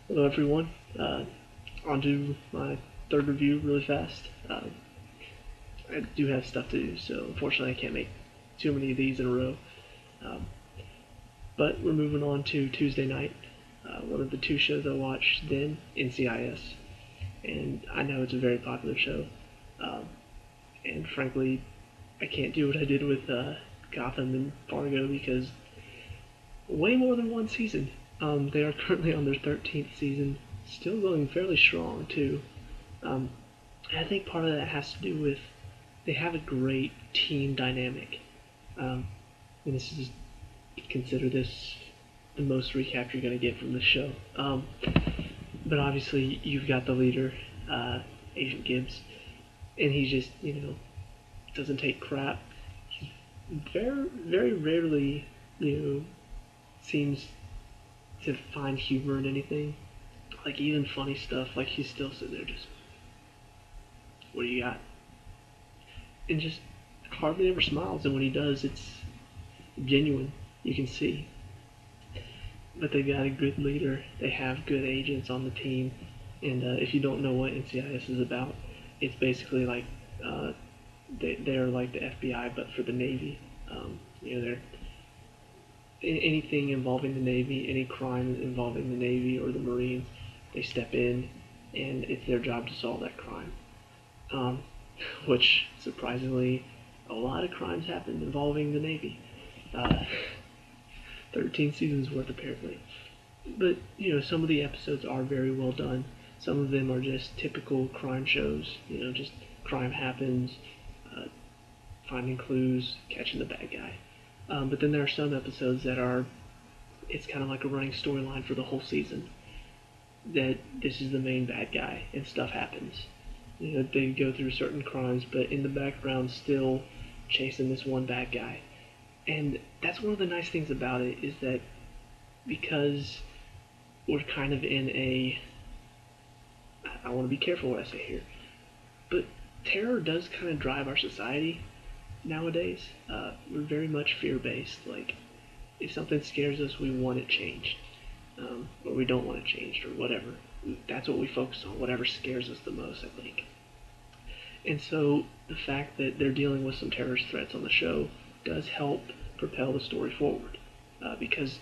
Hello, everyone. On to my third review really fast. I do have stuff to do, so unfortunately I can't make too many of these in a row. Um, but we're moving on to Tuesday night. One of the two shows I watched then, NCIS. And I know it's a very popular show. Um, and frankly, I can't do what I did with Gotham and Fargo because way more than one season. They are currently on their 13th season, still going fairly strong, too. Um, I think part of that has to do with they have a great team dynamic. Um, and this is consider this the most recap you're going to get from this show. But obviously, you've got the leader, Agent Gibbs, and he just doesn't take crap. He very rarely seems to find humor in anything. Like even funny stuff, like he's still sitting there just, what do you got? And just hardly ever smiles, and when he does, it's genuine. You can see. But they've got a good leader. They have good agents on the team, and if you don't know what NCIS is about, it's basically like they're like the FBI, but for the Navy. They're anything involving the Navy, any crime involving the Navy or the Marines, they step in, and it's their job to solve that crime. Um, which surprisingly, a lot of crimes happened involving the Navy. Uh, 13 seasons worth apparently. But some of the episodes are very well done. Some of them are just typical crime shows. Just crime happens, uh, finding clues, catching the bad guy. But then there are some episodes that are, it's kind of like a running storyline for the whole season. That this is the main bad guy and stuff happens. They go through certain crimes, but in the background still chasing this one bad guy. And that's one of the nice things about it is that because we're kind of in a, I want to be careful what I say here, but terror does kind of drive our society nowadays. We're very much fear-based. Like, if something scares us, we want it changed, or we don't want it changed, or whatever. That's what we focus on, whatever scares us the most, I think. And so the fact that they're dealing with some terrorist threats on the show does help propel the story forward, because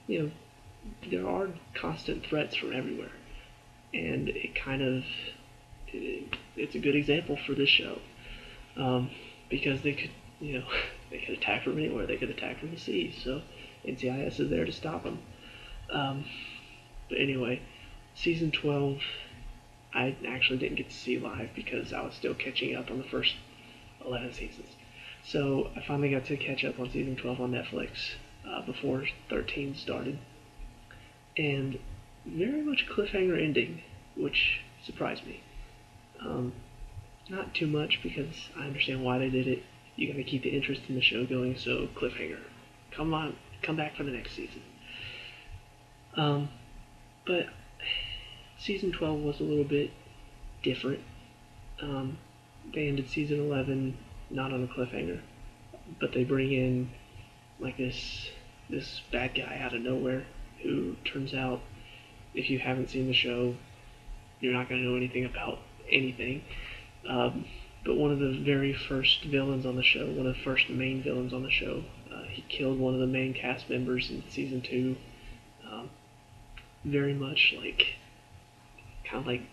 you know there are constant threats from everywhere, and it's a good example for this show, because they could they could attack from anywhere. They could attack from the sea. So NCIS is there to stop them. Um, but anyway, season 12, I actually didn't get to see live because I was still catching up on the first 11 seasons. So I finally got to catch up on season 12 on Netflix before 13 started, and very much cliffhanger ending, which surprised me. Um, Not too much because I understand why they did it. You gotta keep the interest in the show going, so cliffhanger. Come on, come back for the next season. Um, but season 12 was a little bit different. Um, they ended season 11 not on a cliffhanger, but they bring in like this bad guy out of nowhere who turns out, if you haven't seen the show, you're not gonna know anything about anything. Um, but one of the very first villains on the show, one of the first main villains on the show, he killed one of the main cast members in season 2. Um, Very much like, kind of like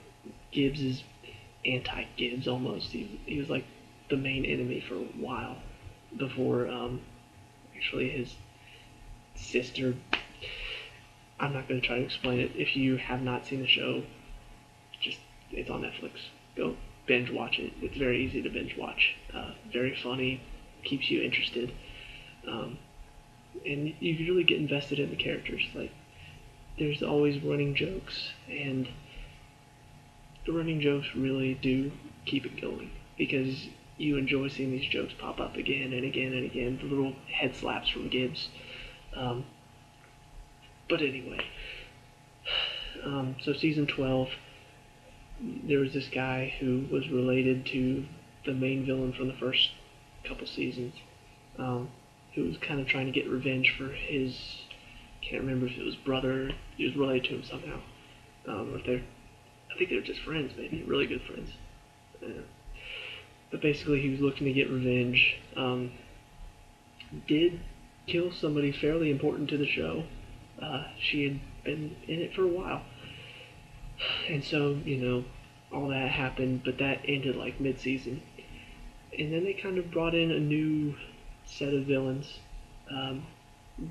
Gibbs's anti-Gibbs almost. He was like the main enemy for a while before actually his sister. I'm not going to try to explain it. If you have not seen the show, just it's on Netflix. Go binge watch it. It's very easy to binge watch. Very funny, keeps you interested, um, and you really get invested in the characters. Like there's always running jokes, and the running jokes really do keep it going because you enjoy seeing these jokes pop up again and again and again. The little head slaps from Gibbs. Um, but anyway, so season 12, there was this guy who was related to the main villain from the first couple seasons, um, who was kind of trying to get revenge for his, can't remember if it was brother, he was related to him somehow. Or I think they're just friends, maybe really good friends. But basically, he was looking to get revenge. Did kill somebody fairly important to the show. She had been in it for a while, and so all that happened, but that ended like mid-season, and then they kind of brought in a new set of villains.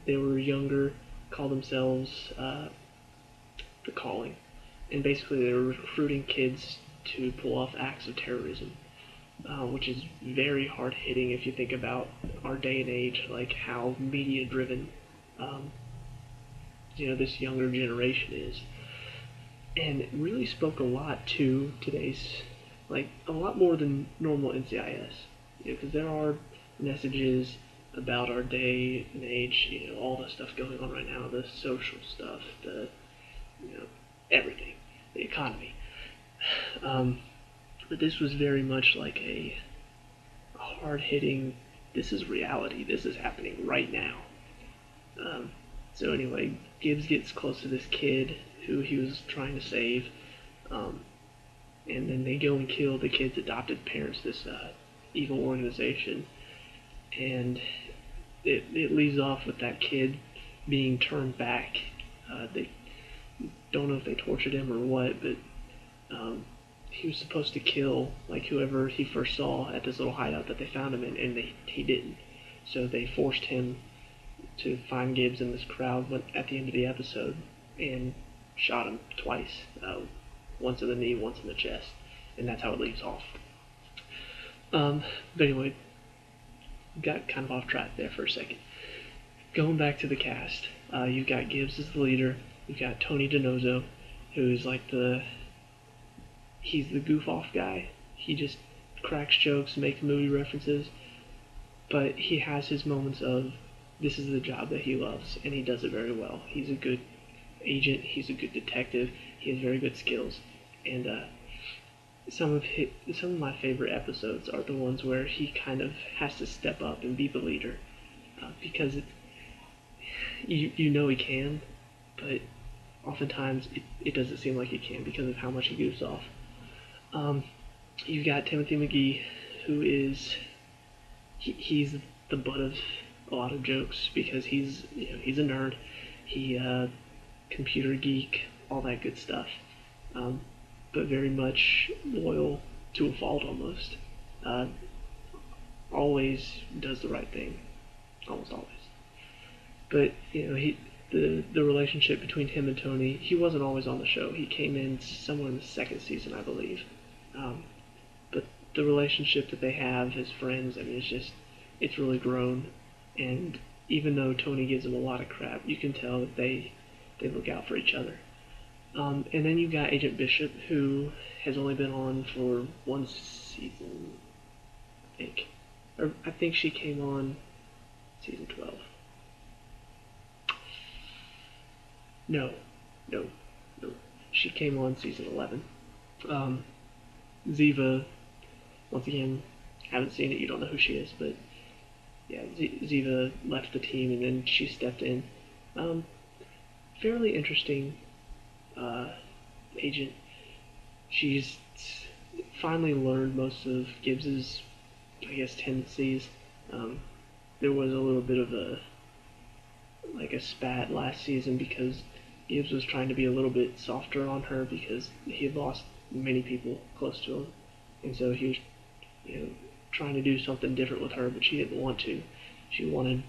They were younger, called themselves the Calling, and basically they were recruiting kids to pull off acts of terrorism, which is very hard hitting if you think about our day and age, like how media driven, this younger generation is, and it really spoke a lot to today's, like a lot more than normal NCIS, because there are messages about our day and age, all the stuff going on right now, the social stuff, the everything, the economy. But this was very much like a hard hitting. This is reality. This is happening right now. So anyway, Gibbs gets close to this kid who he was trying to save, and then they go and kill the kid's adopted parents. This evil organization, and it leaves off with that kid being turned back. They don't know if they tortured him or what, but he was supposed to kill like whoever he first saw at this little hideout that they found him in, and he didn't. So they forced him to find Gibbs in this crowd at the end of the episode and shot him twice, once in the knee, once in the chest, and that's how it leaves off. But anyway, got kind of off track there for a second. Going back to the cast, you've got Gibbs as the leader. You've got Tony DiNozzo, who's like he's the goof off guy. He just cracks jokes, makes movie references, but he has his moments of this is the job that he loves, and he does it very well. He's a good agent. He's a good detective. He has very good skills, and some of my favorite episodes are the ones where he kind of has to step up and be the leader, because you know he can, but oftentimes it doesn't seem like he can because of how much he goofs off. You've got Timothy McGee, who is he's the butt of a lot of jokes because he's a nerd, he computer geek, all that good stuff, but very much loyal to a fault almost. Always does the right thing, almost always. But the relationship between him and Tony, he wasn't always on the show. He came in somewhere in the second season, I believe. But the relationship that they have as friends, I mean, it's really grown. And even though Tony gives him a lot of crap, you can tell that they look out for each other. And then you got Agent Bishop, who has only been on for one season, I think. Or I think she came on season 12. No. She came on season 11. Ziva, once again, haven't seen it, you don't know who she is, but yeah, Ziva left the team and then she stepped in. Fairly interesting agent. She's finally learned most of Gibbs's, I guess, tendencies. There was a little bit of a spat last season because Gibbs was trying to be a little bit softer on her because he had lost many people close to him, and so he was, trying to do something different with her, but she didn't want to. She wanted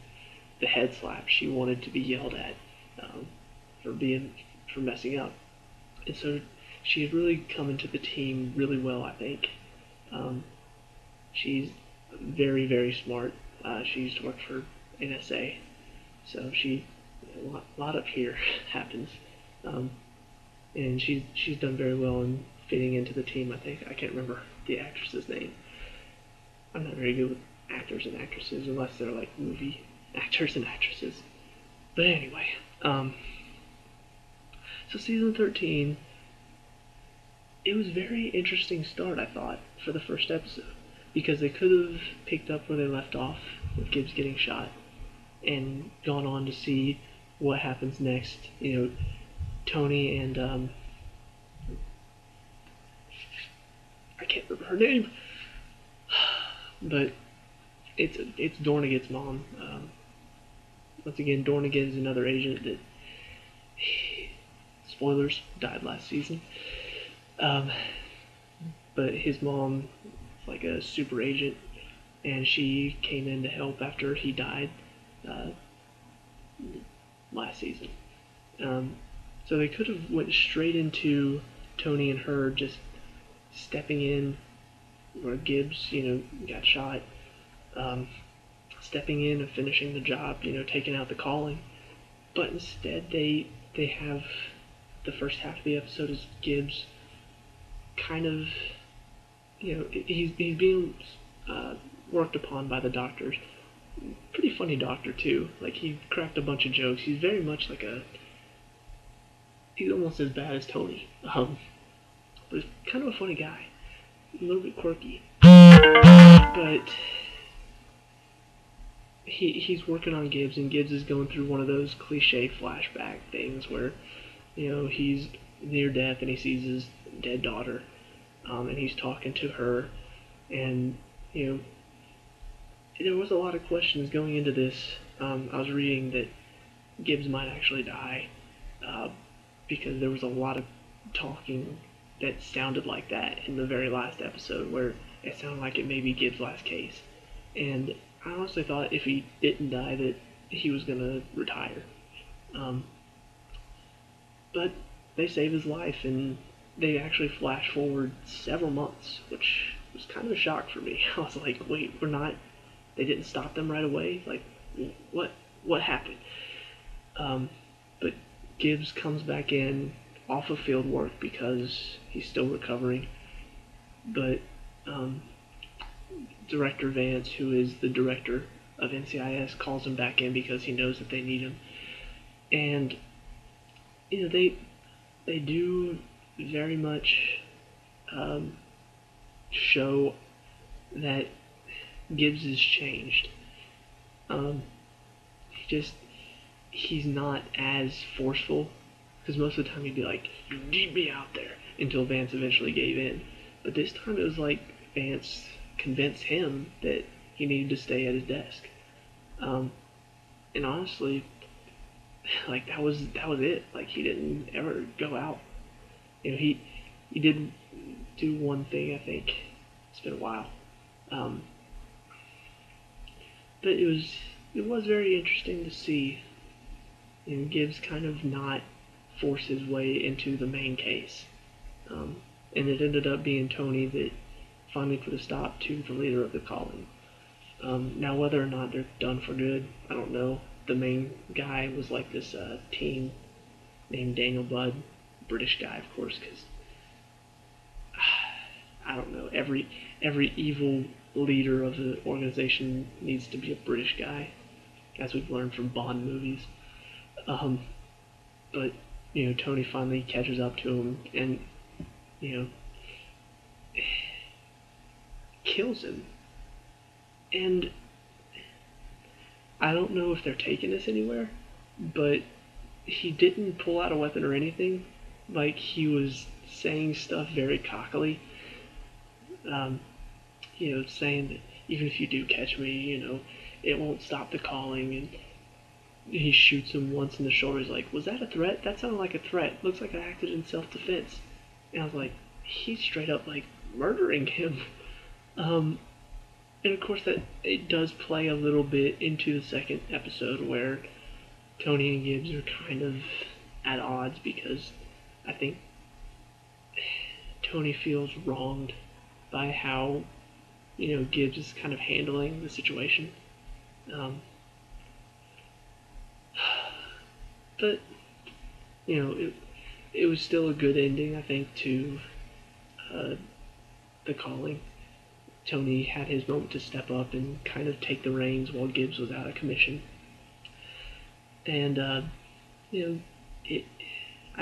the head slap. She wanted to be yelled at for messing up, and so she had really come into the team really well, I think. She's very, very smart. She used to work for NSA, so a lot up here happens, and she's done very well in fitting into the team. I think I can't remember the actress's name. I'm not very good with actors and actresses unless they're like movie actors and actresses. But anyway, so season 13, it was a very interesting start, I thought, for the first episode, because they could have picked up where they left off with Gibbs getting shot and gone on to see what happens next. Tony and I can't remember her name, but it's Dornigan's mom. Once again, Dornigan is another agent that, spoilers, died last season. But his mom is like a super agent, and she came in to help after he died uh, last season. So they could have went straight into Tony and her just stepping in where Gibbs, got shot, stepping in and finishing the job, taking out the calling. But instead, they have the first half of the episode is Gibbs kind of, he's being worked upon by the doctors. Pretty funny doctor too. Like, he cracked a bunch of jokes. He's very much like he's almost as bad as Tony. But he's kind of a funny guy, a little bit quirky. But he's working on Gibbs, and Gibbs is going through one of those cliche flashback things where, he's near death and he sees his dead daughter, and he's talking to her, and there was a lot of questions going into this. I was reading that Gibbs might actually die, because there was a lot of talking that sounded like that in the very last episode, where it sounded like it may be Gibbs' last case. And I honestly thought if he didn't die that he was going to retire. But they save his life, and they actually flash forward several months, which was kind of a shock for me. I was like, wait, they didn't stop them right away? Like, what happened? But Gibbs comes back in off of field work because he's still recovering. But Director Vance, who is the director of NCIS, calls him back in because he knows that they need him. And they do very much show that Gibbs has changed. He's not as forceful, because most of the time he'd be like, "You need me out there," until Vance eventually gave in. But this time it was like Vance convinced him that he needed to stay at his desk. And honestly, like, that was it. Like, he didn't ever go out. He did do one thing, I think. It's been a while. But it was very interesting to see Gibbs kind of not force his way into the main case. And it ended up being Tony that finally put a stop to the leader of the calling. Now, whether or not they're done for good, I don't know. The main guy was like this teen named Daniel Budd, British guy, of course, because I don't know. Every evil leader of the organization needs to be a British guy, as we've learned from Bond movies. But Tony finally catches up to him and kills him. And I don't know if they're taking this anywhere, but he didn't pull out a weapon or anything. Like, he was saying stuff very cockily. Saying that even if you do catch me, it won't stop the calling. And he shoots him once in the shoulder. He's like, "Was that a threat? That sounded like a threat. Looks like I acted in self-defense." And I was like, he's straight up, like, murdering him. And of course that it does play a little bit into the second episode, where Tony and Gibbs are kind of at odds, because I think Tony feels wronged by how Gibbs is kind of handling the situation. But it was still a good ending, I think, to the calling. Tony had his moment to step up and kind of take the reins while Gibbs was out of commission. And I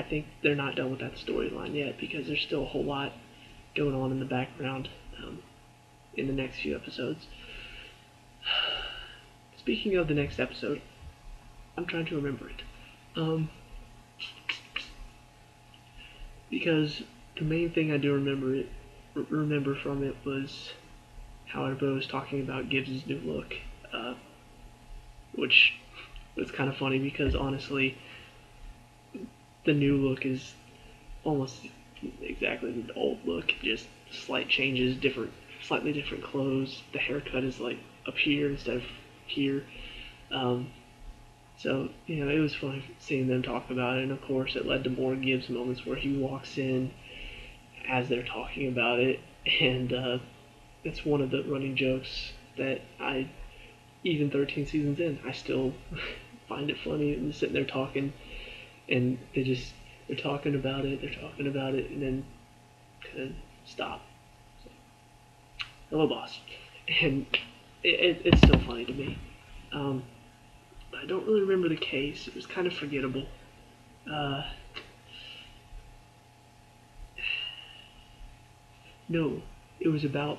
think they're not done with that storyline yet, because there's still a whole lot going on in the background in the next few episodes. Speaking of the next episode, I'm trying to remember it. Because the main thing I do remember it remember from it was how everybody was talking about Gibbs' new look, which was kind of funny because honestly, the new look is almost exactly the old look, just slight changes, slightly different clothes. The haircut is like up here instead of here. Um, so, it was fun seeing them talk about it, and of course it led to more Gibbs moments where he walks in as they're talking about it, and it's one of the running jokes that even 13 seasons in, I still find it funny. I'm sitting there talking, and they're talking about it, and then kind of stop. So, hello, boss. And it's still funny to me. I don't really remember the case. It was kind of forgettable. No, it was about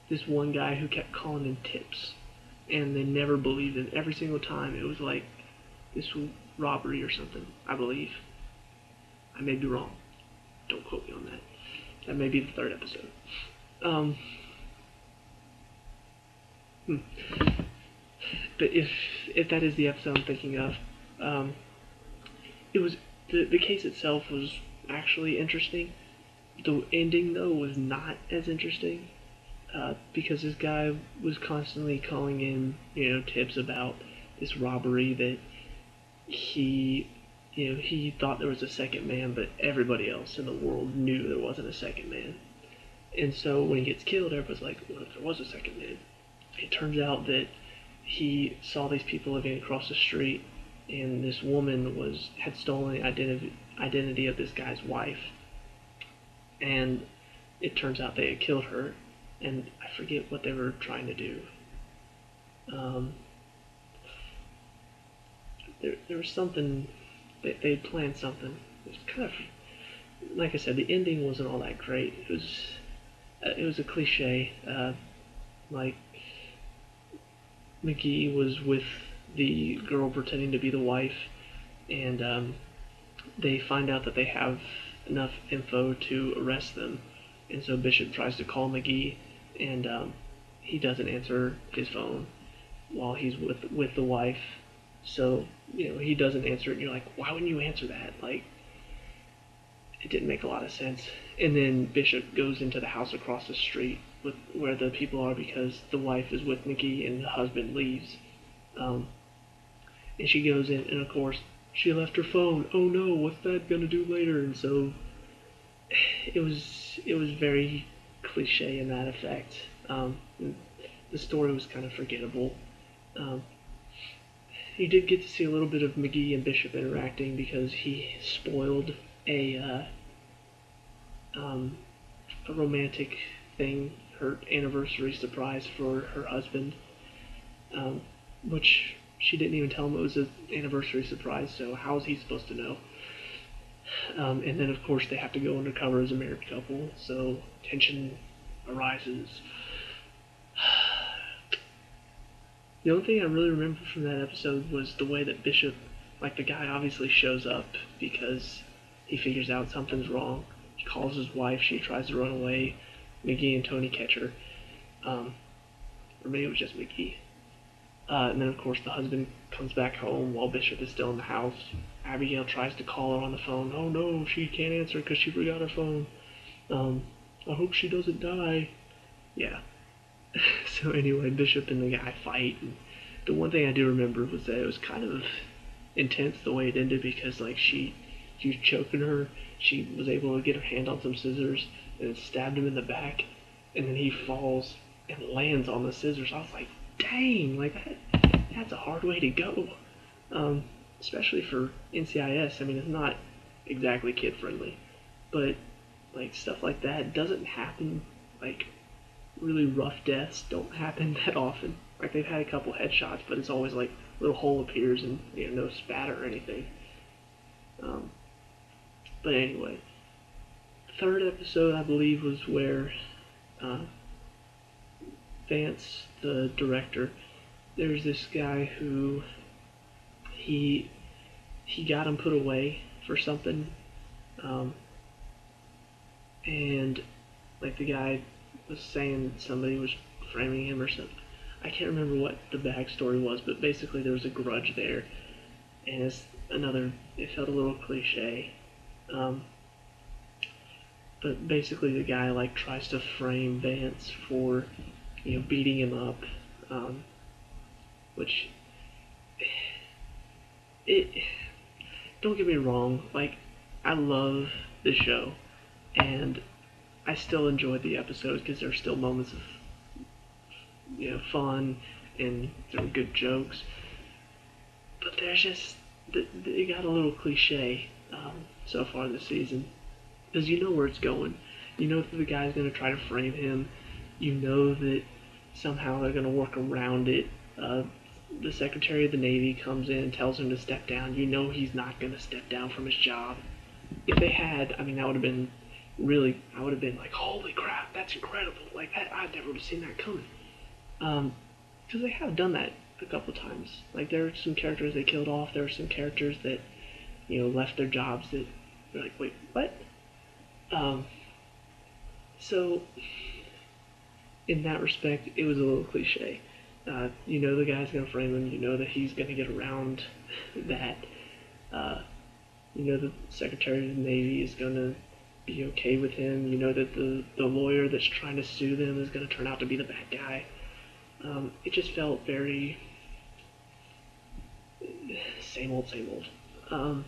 this one guy who kept calling in tips, and they never believed him. Every single time, it was like this robbery or something, I believe. I may be wrong. Don't quote me on that. That may be the third episode. But if that is the episode I'm thinking of, it was the case itself was actually interesting. The ending though was not as interesting because this guy was constantly calling in, tips about this robbery that he thought there was a second man, but everybody else in the world knew there wasn't a second man. And so when he gets killed, everybody's like, "What if there was a second man?" It turns out that he saw these people living across the street, and this woman had stolen the identity of this guy's wife, and it turns out they had killed her, and I forget what they were trying to do. There was something they had planned something. It was kind of, like I said, the ending wasn't all that great. It was a cliche, like McGee was with the girl pretending to be the wife, and they find out that they have enough info to arrest them, and so Bishop tries to call McGee, and he doesn't answer his phone while he's with the wife. So he doesn't answer it, and you're like, why wouldn't you answer that? Like, it didn't make a lot of sense. And then Bishop goes into the house across the street where the people are because the wife is with Mickey and the husband leaves. And she goes in, and of course, she left her phone. Oh no, what's that gonna do later? And so it was very cliche in that effect. The story was kind of forgettable. You did get to see a little bit of McGee and Bishop interacting because he spoiled a romantic thing, her anniversary surprise for her husband, which she didn't even tell him it was an anniversary surprise, so how is he supposed to know? And then, of course, they have to go undercover as a married couple, so tension arises. The only thing I really remember from that episode was the way that Bishop, like the guy obviously shows up because he figures out something's wrong. He calls his wife, she tries to run away. McGee and Tony catch her. Or maybe it was just McGee. And then, of course, the husband comes back home while Bishop is still in the house. Abigail tries to call her on the phone. Oh no, she can't answer because she forgot her phone. I hope she doesn't die. Yeah. So anyway, Bishop and the guy fight. And the one thing I do remember was that it was kind of intense the way it ended because, like, he was choking her. She was able to get her hand on some scissors and stabbed him in the back. And then he falls and lands on the scissors. I was like, dang, like that's a hard way to go. Especially for NCIS. I mean, it's not exactly kid friendly, but like stuff like that doesn't happen. Like really rough deaths don't happen that often. Like they've had a couple headshots, but it's always like a little hole appears and no spatter or anything. But anyway, third episode I believe was where Vance, the director, there's this guy who he got him put away for something, and Like the guy was saying somebody was framing him or something. I can't remember what the backstory was, but basically there was a grudge there, and it's another. It felt a little cliche, but basically the guy like tries to frame Vance for, beating him up, which it. Don't get me wrong, like I love the show, and I still enjoy the episodes because there's still moments of fun and there were good jokes. But there's just it got a little cliche so far this season because you know where it's going. You know that the guy's going to try to frame him. You know that somehow they're going to work around it. The Secretary of the Navy comes in and tells him to step down. You know he's not going to step down from his job. If they had, I mean, that would have been really, I would have been like, holy crap, that's incredible. Like, I never would have seen that coming. Because they have done that a couple times. Like, there are some characters they killed off. There are some characters that, left their jobs that you're like, wait, what? So, in that respect, it was a little cliche. You know the guy's going to frame him. You know that he's going to get around that. You know the Secretary of the Navy is going to be okay with him. You know that the lawyer that's trying to sue them is going to turn out to be the bad guy. It just felt very same old, same old.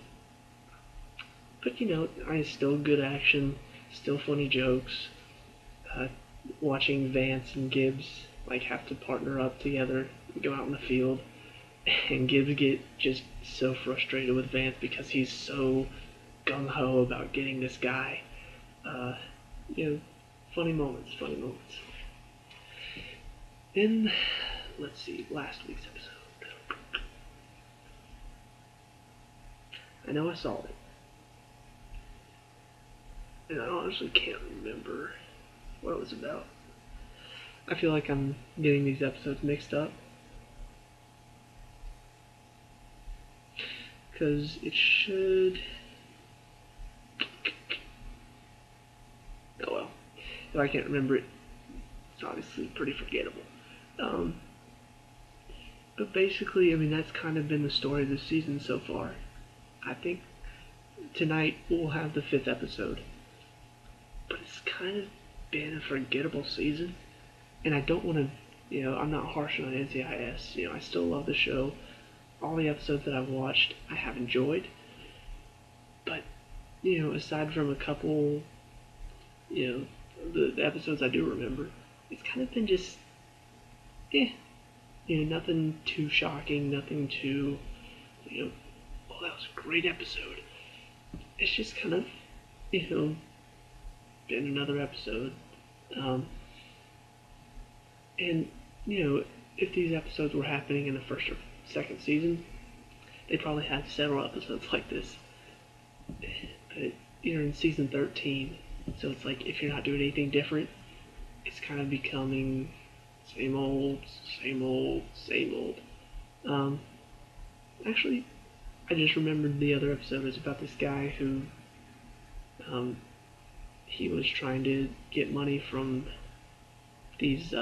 But still good action, still funny jokes. Watching Vance and Gibbs like have to partner up together and go out in the field, and Gibbs get just so frustrated with Vance because he's so gung-ho about getting this guy. Funny moments. Then, let's see, last week's episode. I know I saw it, and I honestly can't remember what it was about. I feel like I'm getting these episodes mixed up, because it should... Oh well. If I can't remember it, it's obviously pretty forgettable. But basically, I mean, that's kind of been the story of this season so far. I think tonight we'll have the 5th episode. But it's kind of been a forgettable season. And I don't want to, I'm not harsh on NCIS. I still love the show. All the episodes that I've watched, I have enjoyed. But, aside from a couple, the episodes I do remember, it's kind of been just, nothing too shocking, nothing too, oh, that was a great episode. It's just kind of, been another episode. And, if these episodes were happening in the first or second season, they probably had several episodes like this. But you're in season 13, so it's like if you're not doing anything different, it's kind of becoming same old. Actually, I just remembered the other episode was about this guy who, he was trying to get money from these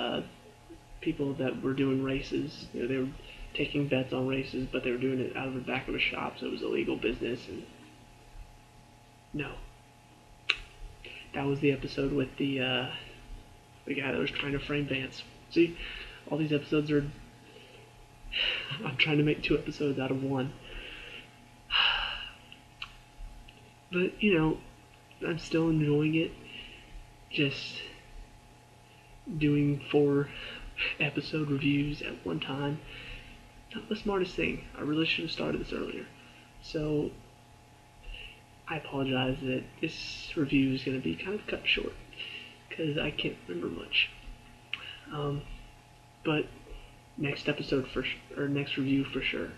people that were doing races. They were taking bets on races, but they were doing it out of the back of a shop, so it was illegal business. And no, that was the episode with the guy that was trying to frame Vance. See, all these episodes are... I'm trying to make 2 episodes out of 1. But, I'm still enjoying it. Just doing 4 episode reviews at one time. Not the smartest thing. I really should have started this earlier. So, I apologize that this review is going to be kind of cut short, because I can't remember much. But next episode next review for sure.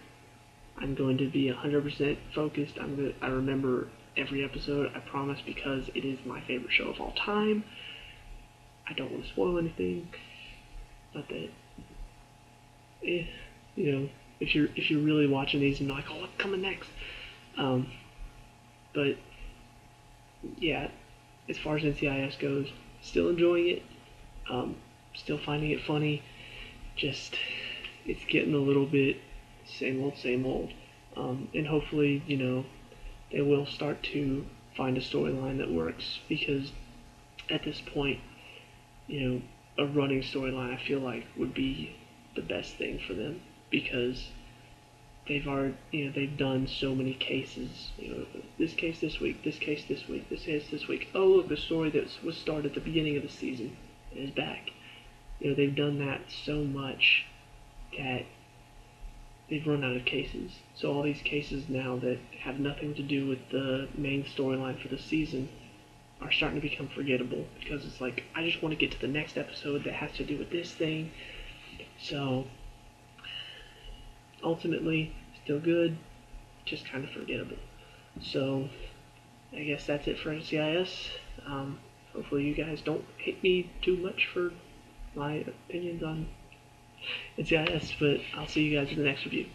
I'm going to be 100% focused. I remember every episode, I promise, because it is my favorite show of all time. I don't want to spoil anything. Not that, if you're really watching these and you're like, oh, what's coming next? But yeah, as far as NCIS goes, still enjoying it, still finding it funny. Just it's getting a little bit same old, same old. And hopefully, they will start to find a storyline that works, because at this point, a running storyline I feel like would be the best thing for them, because they've done so many cases. This case this week, this case this week, this case this week. Oh look, the story that was started at the beginning of the season is back. They've done that so much that they've run out of cases. So all these cases now that have nothing to do with the main storyline for the season are starting to become forgettable, because it's like, I just want to get to the next episode that has to do with this thing. So ultimately, still good, just kind of forgettable. So I guess that's it for NCIS. Hopefully you guys don't hate me too much for my opinions on NCIS, but I'll see you guys in the next review.